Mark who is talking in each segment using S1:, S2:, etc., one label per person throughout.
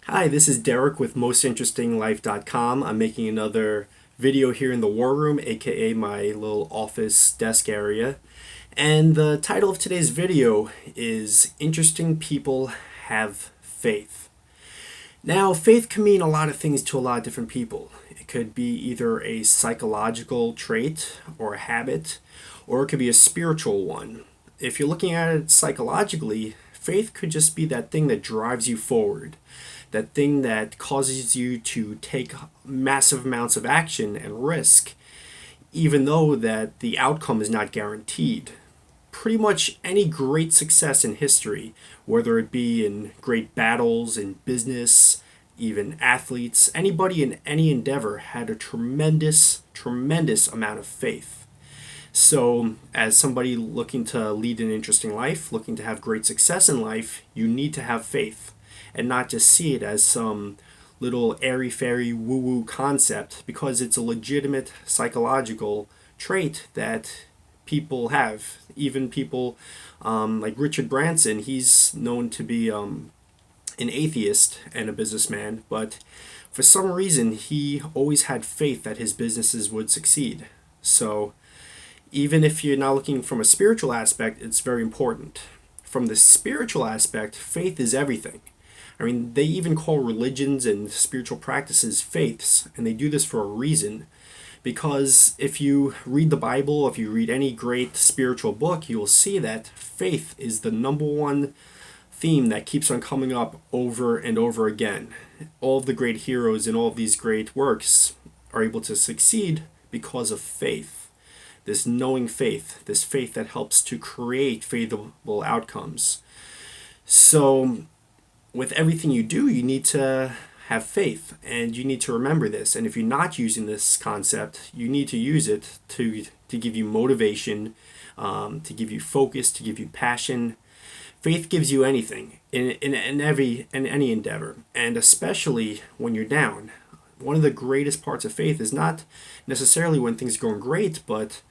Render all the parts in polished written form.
S1: Hi, this is Derek with MostInterestingLife.com. I'm making another video here in the War Room, aka my little office desk area. And the title of today's video is Interesting People Have Faith. Now, faith can mean a lot of things to a lot of different people. It could be either a psychological trait or a habit, or it could be a spiritual one. If you're looking at it psychologically, faith could just be that thing that drives you forward, that thing that causes you to take massive amounts of action and risk, even though that the outcome is not guaranteed. Pretty much any great success in history, whether it be in great battles, in business, even athletes, anybody in any endeavor had a tremendous, tremendous amount of faith. So, as somebody looking to lead an interesting life, looking to have great success in life, you need to have faith and not just see it as some little airy-fairy woo-woo concept, because it's a legitimate psychological trait that people have. Even people like Richard Branson, he's known to be an atheist and a businessman, but for some reason he always had faith that his businesses would succeed. So even if you're not looking from a spiritual aspect, it's very important. From the spiritual aspect, faith is everything. I mean, they even call religions and spiritual practices faiths, and they do this for a reason. Because if you read the Bible, if you read any great spiritual book, you will see that faith is the number one theme that keeps on coming up over and over again. All of the great heroes in all of these great works are able to succeed because of faith. This knowing faith, this faith that helps to create favorable outcomes. So, with everything you do, you need to have faith, and you need to remember this. And if you're not using this concept, you need to use it to give you motivation, to give you focus, to give you passion. Faith gives you anything in any endeavor, and especially when you're down. One of the greatest parts of faith is not necessarily when things are going great, but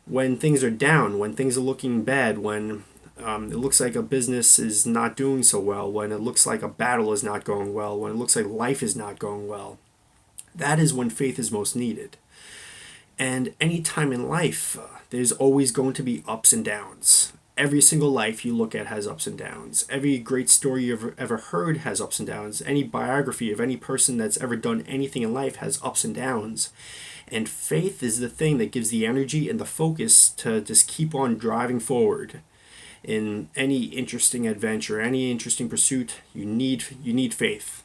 S1: when things are down, when things are looking bad, when it looks like a business is not doing so well, when it looks like a battle is not going well, when it looks like life is not going well. That is when faith is most needed. And any time in life, there's always going to be ups and downs. Every single life you look at has ups and downs. Every great story you've ever heard has ups and downs. Any biography of any person that's ever done anything in life has ups and downs. And faith is the thing that gives the energy and the focus to just keep on driving forward. In any interesting adventure, any interesting pursuit, you need faith.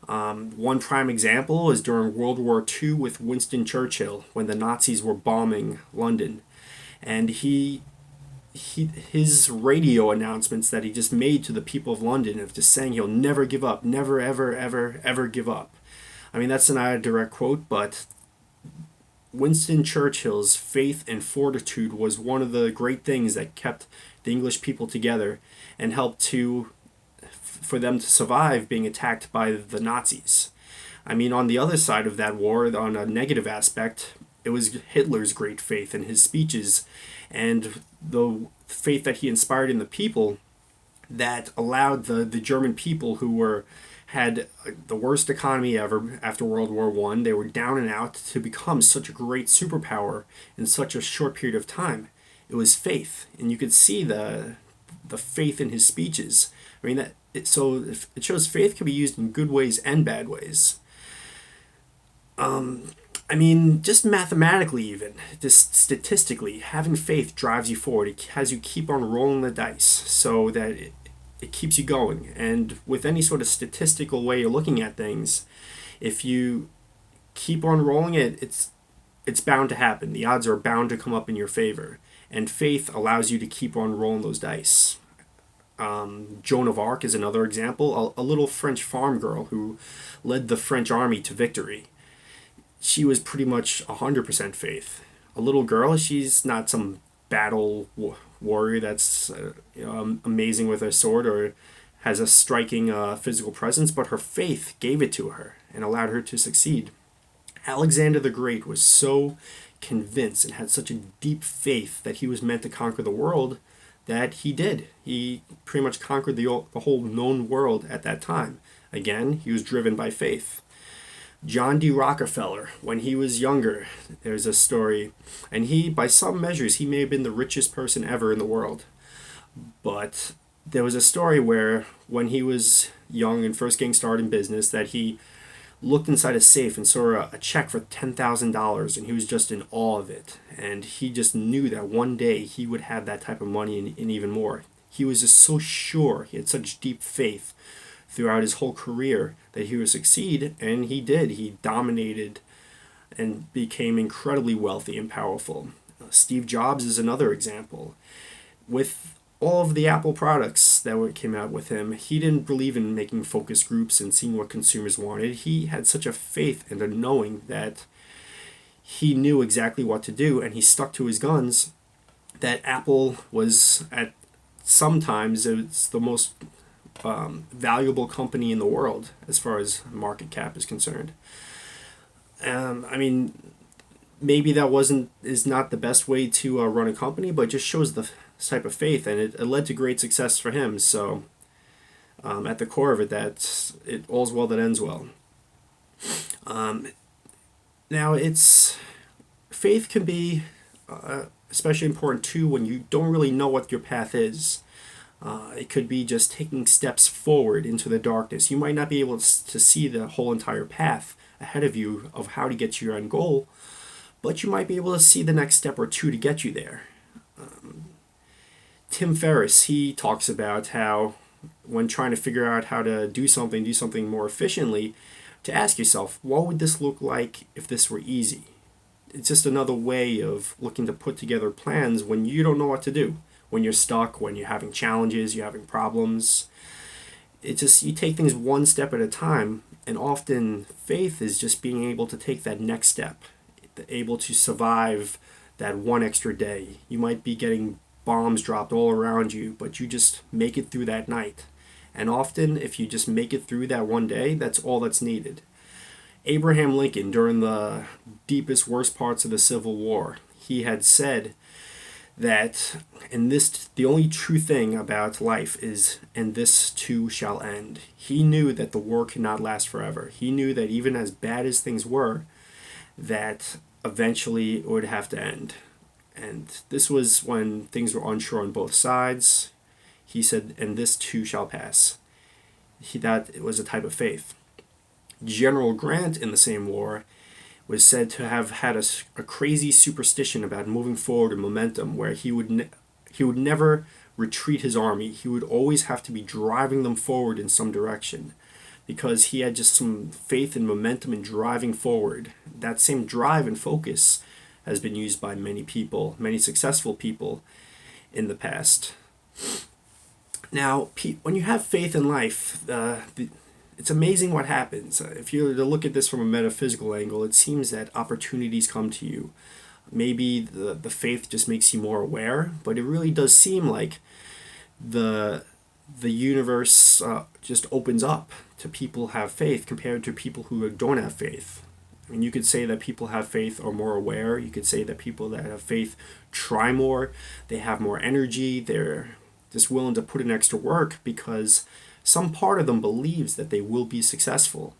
S1: One prime example is during World War II with Winston Churchill, when the Nazis were bombing London, and his radio announcements that he just made to the people of London of just saying he'll never give up, never ever ever ever give up. I mean, that's not a direct quote, but Winston Churchill's faith and fortitude was one of the great things that kept the English people together and helped for them to survive being attacked by the Nazis. I mean, on the other side of that war, on a negative aspect, it was Hitler's great faith in his speeches and the faith that he inspired in the people that allowed the German people, who had the worst economy ever after World War I. They were down and out, to become such a great superpower in such a short period of time. It was faith, and you could see the faith in his speeches. I mean, so it shows faith can be used in good ways and bad ways. I mean, just mathematically, even just statistically, having faith drives you forward. It has you keep on rolling the dice so that it keeps you going. And with any sort of statistical way of looking at things, if you keep on rolling it, it's bound to happen. The odds are bound to come up in your favor. And faith allows you to keep on rolling those dice. Joan of Arc is another example, a little French farm girl who led the French army to victory. She was pretty much 100% faith. A little girl, she's not some battle warrior that's amazing with a sword or has a striking physical presence, but her faith gave it to her and allowed her to succeed. Alexander the Great was so convinced and had such a deep faith that he was meant to conquer the world that he did. He pretty much conquered the whole known world at that time. Again, he was driven by faith. John D. Rockefeller, when he was younger, there's a story, and he, by some measures, he may have been the richest person ever in the world. But there was a story where when he was young and first getting started in business, that he looked inside a safe and saw a check for $10,000, and he was just in awe of it. And he just knew that one day he would have that type of money and even more. He was just so sure, he had such deep faith throughout his whole career that he would succeed, and he did. He dominated and became incredibly wealthy and powerful. Steve Jobs is another example. With all of the Apple products that came out with him, he didn't believe in making focus groups and seeing what consumers wanted. He had such a faith and a knowing that he knew exactly what to do, and he stuck to his guns, that Apple was, at sometimes, it's the most valuable company in the world as far as market cap is concerned. I mean, maybe that is not the best way to run a company, but it just shows the type of faith, and it led to great success for him. So at the core of it, that's it. All's well that ends well. Now, faith can be especially important too when you don't really know what your path is. It could be just taking steps forward into the darkness. You might not be able to see the whole entire path ahead of you of how to get to your end goal, but you might be able to see the next step or two to get you there. Tim Ferriss, he talks about how when trying to figure out how to do something more efficiently, to ask yourself, what would this look like if this were easy? It's just another way of looking to put together plans when you don't know what to do. When you're stuck, when you're having challenges, you're having problems. It's just, you take things one step at a time, and often faith is just being able to take that next step, able to survive that one extra day. You might be getting bombs dropped all around you, but you just make it through that night. And often, if you just make it through that one day, that's all that's needed. Abraham Lincoln, during the deepest, worst parts of the Civil War, he had said that the only true thing about life is, and this too shall end. He knew that the war could not last forever. He knew that even as bad as things were, that eventually it would have to end. And this was when things were unsure on both sides. He said, and this too shall pass. That it was a type of faith. General Grant in the same war was said to have had a crazy superstition about moving forward in momentum, where he would never retreat his army. He would always have to be driving them forward in some direction, because he had just some faith and momentum in driving forward. That same drive and focus has been used by many people, many successful people in the past. Now, when you have faith in life, it's amazing what happens. If you were to look at this from a metaphysical angle, it seems that opportunities come to you. Maybe the faith just makes you more aware, but it really does seem like the universe just opens up to people who have faith compared to people who don't have faith. I mean, you could say that people have faith are more aware. You could say that people that have faith try more. They have more energy. They're just willing to put in extra work because some part of them believes that they will be successful.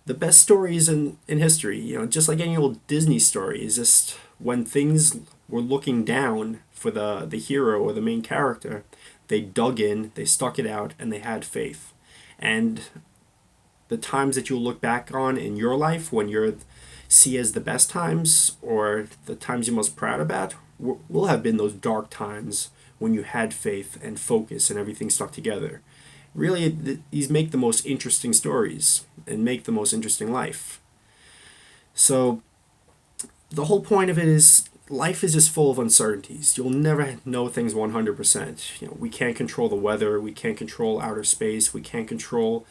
S1: The best stories in history, just like any old Disney story, is just when things were looking down for the hero or the main character, they dug in, they stuck it out, and they had faith. And the times that you'll look back on in your life when you're see as the best times, or the times you're most proud about, will have been those dark times when you had faith and focus and everything stuck together. Really, these make the most interesting stories and make the most interesting life. So the whole point of it is life is just full of uncertainties. You'll never know things 100%. We can't control the weather. We can't control outer space. We can't control,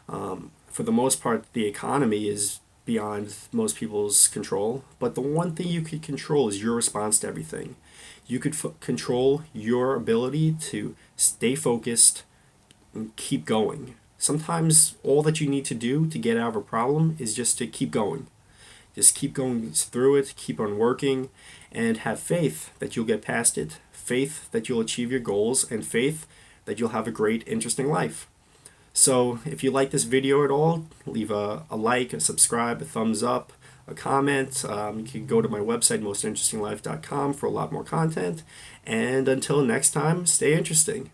S1: for the most part, the economy is beyond most people's control. But the one thing you could control is your response to everything. You could control your ability to stay focused and keep going. Sometimes all that you need to do to get out of a problem is just to keep going. Just keep going through it, keep on working, and have faith that you'll get past it, faith that you'll achieve your goals, and faith that you'll have a great, interesting life. So if you like this video at all, leave a like, a subscribe, a thumbs up, a comment. You can go to my website, mostinterestinglife.com, for a lot more content. And until next time, stay interesting.